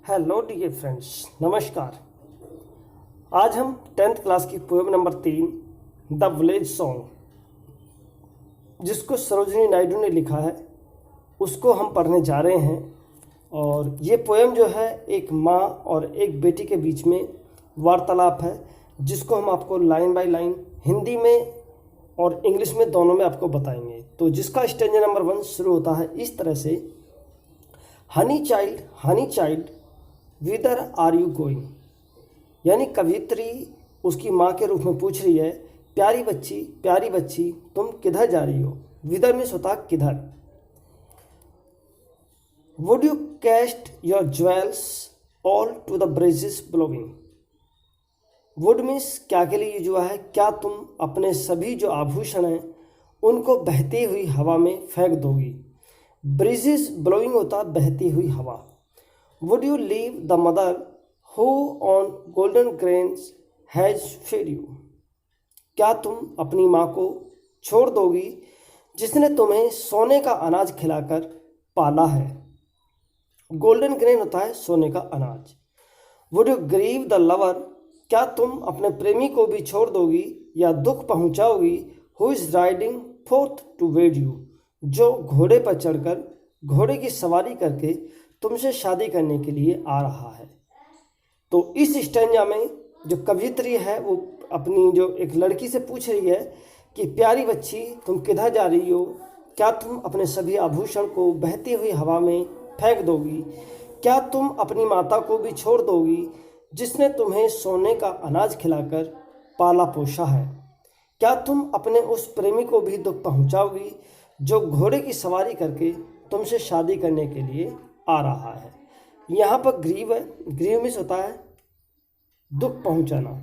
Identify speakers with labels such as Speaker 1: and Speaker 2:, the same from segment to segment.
Speaker 1: Hello dear friends, नमस्कार। आज हम 10th क्लास की poem number 3 the village song, जिसको सरोजिनी नायडू ने लिखा है, उसको हम पढ़ने जा रहे हैं। और ये पोएम जो है एक माँ और एक बेटी के बीच में वार्तालाप है, जिसको हम आपको लाइन बाय लाइन हिंदी में और इंग्लिश में दोनों में आपको बताएंगे। तो जिसका स्टेंजा नंबर 1 शुरू होता है इस तरह से, honey child whither are you going. यानी कवियत्री उसकी माँ के रूप में पूछ रही है, प्यारी बच्ची तुम किधर जा रही हो। विदर मीन्स होता है किधर। Would you cast your jewels all to the breezes blowing. Would means क्या के लिए यूज हुआ है, क्या तुम अपने सभी जो आभूषण हैं उनको बहती हुई हवा में फेंक दोगी। ब्रिजेस ब्लोइंग होता बहती हुई हवा। Would you leave the mother who on golden grains has fed you? क्या तुम अपनी माँ को छोड़ दोगी जिसने तुम्हें सोने का अनाज खिलाकर पाला है। गोल्डन ग्रेन होता है सोने का अनाज। Would you grieve the lover? क्या तुम अपने प्रेमी को भी छोड़ दोगी या दुख पहुँचाओगी who is riding forth to wed you? जो घोड़े पर चढ़कर घोड़े की सवारी करके तुमसे शादी करने के लिए आ रहा है। तो इस स्टैंजा में जो कवियत्री है वो अपनी जो एक लड़की से पूछ रही है कि प्यारी बच्ची तुम किधर जा रही हो, क्या तुम अपने सभी आभूषण को बहती हुई हवा में फेंक दोगी, क्या तुम अपनी माता को भी छोड़ दोगी जिसने तुम्हें सोने का अनाज खिलाकर पाला पोसा है, क्या तुम अपने उस प्रेमी को भी दुख पहुंचाओगी जो घोड़े की सवारी करके तुमसे शादी करने के लिए आ रहा है। यहाँ पर ग्रीव है, ग्रीव मीन्स होता है दुख पहुंचाना।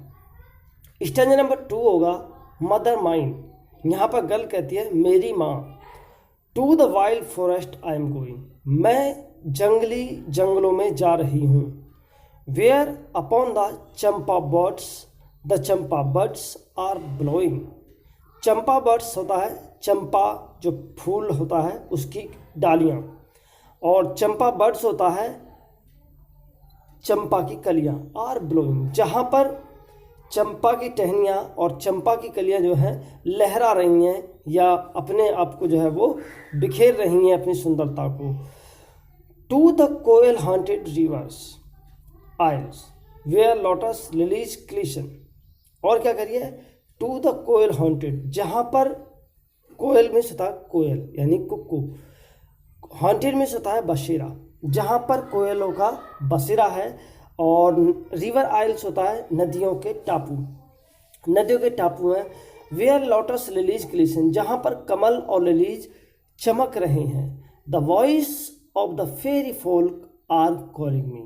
Speaker 1: स्टैंजा नंबर 2 होगा मदर माइन। यहाँ पर गर्ल कहती है मेरी माँ। To the wild forest I am going. मैं जंगली जंगलों में जा रही हूँ। Where upon the champa birds are blowing. Champa birds होता है चंपा जो फूल होता है उसकी डालियाँ, और चंपा बर्ड्स होता है चंपा की कलियां। आर ब्लोइंग, जहाँ पर चंपा की टहनियाँ और चंपा की कलियां जो हैं लहरा रही हैं या अपने आप को जो है वो बिखेर रही हैं अपनी सुंदरता को। To the koel haunted rivers isles where lotus lilies glisten. और क्या करिए, टू द कोयल हॉन्टेड, जहाँ पर कोयल में होता है कोयल यानी कुक्कू, हॉन्टेड में होता है बसेरा, जहाँ पर कोयलों का बसेरा है। और रिवर आइल्स होता है नदियों के टापू हैं। वेयर लोटस लिलीज ग्लिसन, जहाँ पर कमल और लिलीज चमक रहे हैं। The voice of the fairy folk are calling me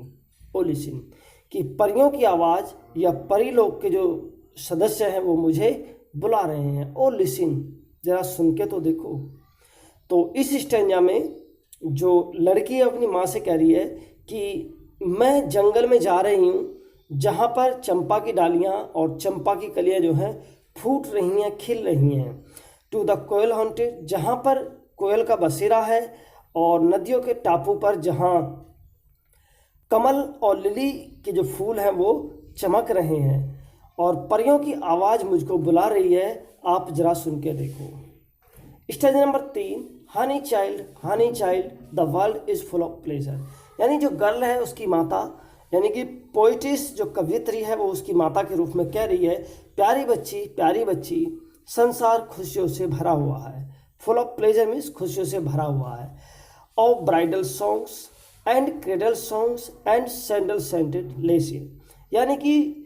Speaker 1: O listen, कि परियों की आवाज़ या परी लोग के जो सदस्य हैं वो मुझे बुला रहे हैं। ओ लिसन, जरा सुन के तो देखो। तो इस स्टैंजा में जो लड़की अपनी माँ से कह रही है कि मैं जंगल में जा रही हूँ जहाँ पर चंपा की डालियाँ और चंपा की कलियाँ जो हैं फूट रही हैं, खिल रही हैं। टू द कोयल हॉन्टेड, जहाँ पर कोयल का बसेरा है, और नदियों के टापू पर जहाँ कमल और लिली के जो फूल हैं वो चमक रहे हैं, और परियों की आवाज़ मुझको बुला रही है, आप जरा सुन के देखो। Stage number 3, honey child the world is full of pleasure. यानी जो गर्ल है उसकी माता, यानी कि पोइटिस जो कवियत्री है वो उसकी माता के रूप में कह रही है, प्यारी बच्ची संसार खुशियों से भरा हुआ है। फुल ऑफ प्लेजर मीन्स खुशियों से भरा हुआ है। Of bridal songs and cradle songs and sandal scented leisure, यानी कि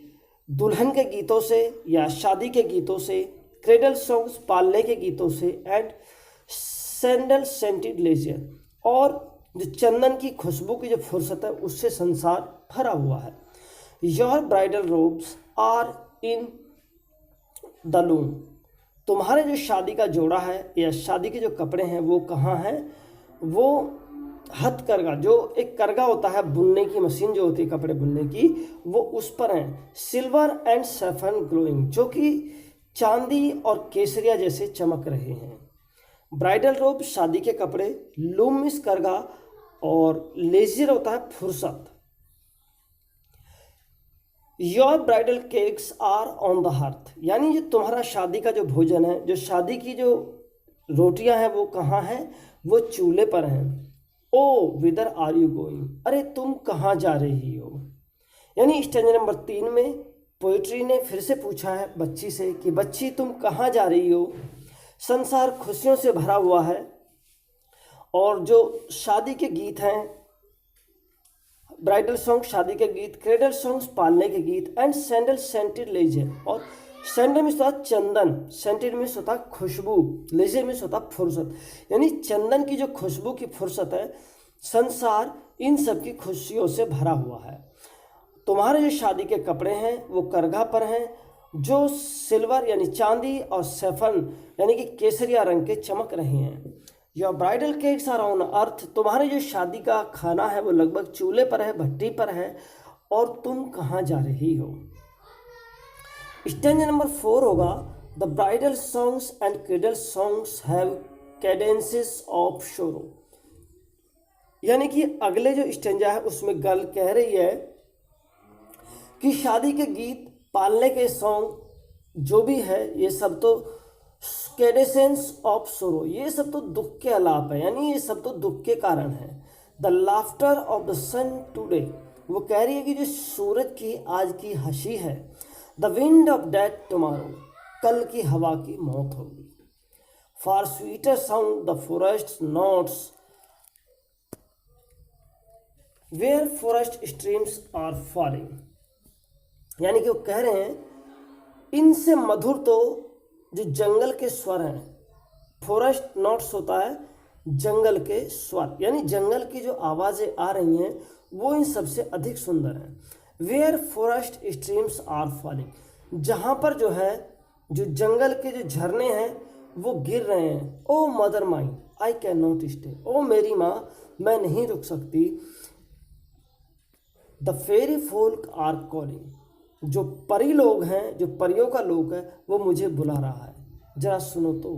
Speaker 1: दुल्हन के गीतों से या शादी के गीतों से, क्रेडल सॉन्ग्स पालने के गीतों से, एंड सैंडल सेंटेड लेजियर, और जो चंदन की खुशबू की जो फुर्सत है उससे संसार भरा हुआ है। Your bridal robes are in the loom. तुम्हारे जो शादी का जोड़ा है या शादी के जो कपड़े हैं वो कहाँ हैं, वो हथकरघा, जो एक करघा होता है बुनने की मशीन जो होती है कपड़े बुनने की, वो उस पर हैं। सिल्वर एंड सैफरन ग्लोइंग, जो कि चांदी और केसरिया जैसे चमक रहे हैं। ब्राइडल रोब शादी के कपड़े, लूम मीन्स करघा, और लेजियर होता है फुर्सत। Your bridal cakes are on the hearth, यानी जो तुम्हारा शादी का जो भोजन है, जो शादी की जो रोटियां हैं वो कहाँ हैं, वो चूल्हे पर हैं। ओ विदर आर यू गोइंग, अरे तुम कहाँ जा रही हो। यानी स्टेंजा नंबर 3 में पोइट्री ने फिर से पूछा है बच्ची से कि बच्ची तुम कहाँ जा रही हो। संसार खुशियों से भरा हुआ है और जो शादी के गीत हैं, ब्राइडल सॉन्ग शादी के गीत, क्रेडल सॉन्ग्स पालने के गीत, एंड सैंडल सेंटेड लेजर, और सैंडल में होता चंदन, सेंटेड में होता खुशबू, लेजर में होता फुर्सत, यानी चंदन की जो खुशबू की फुर्सत है, संसार इन सब की खुशियों से भरा हुआ है। तुम्हारे जो शादी के कपड़े हैं वो करघा पर हैं, जो सिल्वर यानी चांदी और सैफन यानी कि केसरिया रंग के चमक रहे हैं। Your bridal cakes are on earth, तुम्हारे जो शादी का खाना है वो लगभग चूल्हे पर है, भट्टी पर है, और तुम कहाँ जा रही हो। स्टेंजा नंबर 4 होगा the bridal songs and cradle songs have cadences of sorrow, यानी कि अगले जो स्टेंजा है उसमें गर्ल कह रही है कि शादी के गीत, पालने के सॉन्ग जो भी है ये सब तो कैडेसेंस ऑफ सोरो, ये सब तो दुख के आलाप है, यानी ये सब तो दुख के कारण है। The laughter of the sun today, वो कह रही है कि जो सूरज की आज की हंसी है। The wind of death tomorrow, कल की हवा की मौत होगी। For sweeter sound the forest notes where forest streams are falling, यानी कि वो कह रहे हैं इनसे मधुर तो जो जंगल के स्वर हैं, फॉरेस्ट नोट्स होता है जंगल के स्वर, यानी जंगल की जो आवाज़ें आ रही हैं वो इन सबसे अधिक सुंदर हैं। Where forest streams are falling, जहाँ पर जो है जो जंगल के जो झरने हैं वो गिर रहे हैं। O mother mine I can not stay, ओ मेरी माँ मैं नहीं रुक सकती। The fairy folk are calling, जो परी लोग हैं, जो परियों का लोक है वो मुझे बुला रहा है, जरा सुनो तो।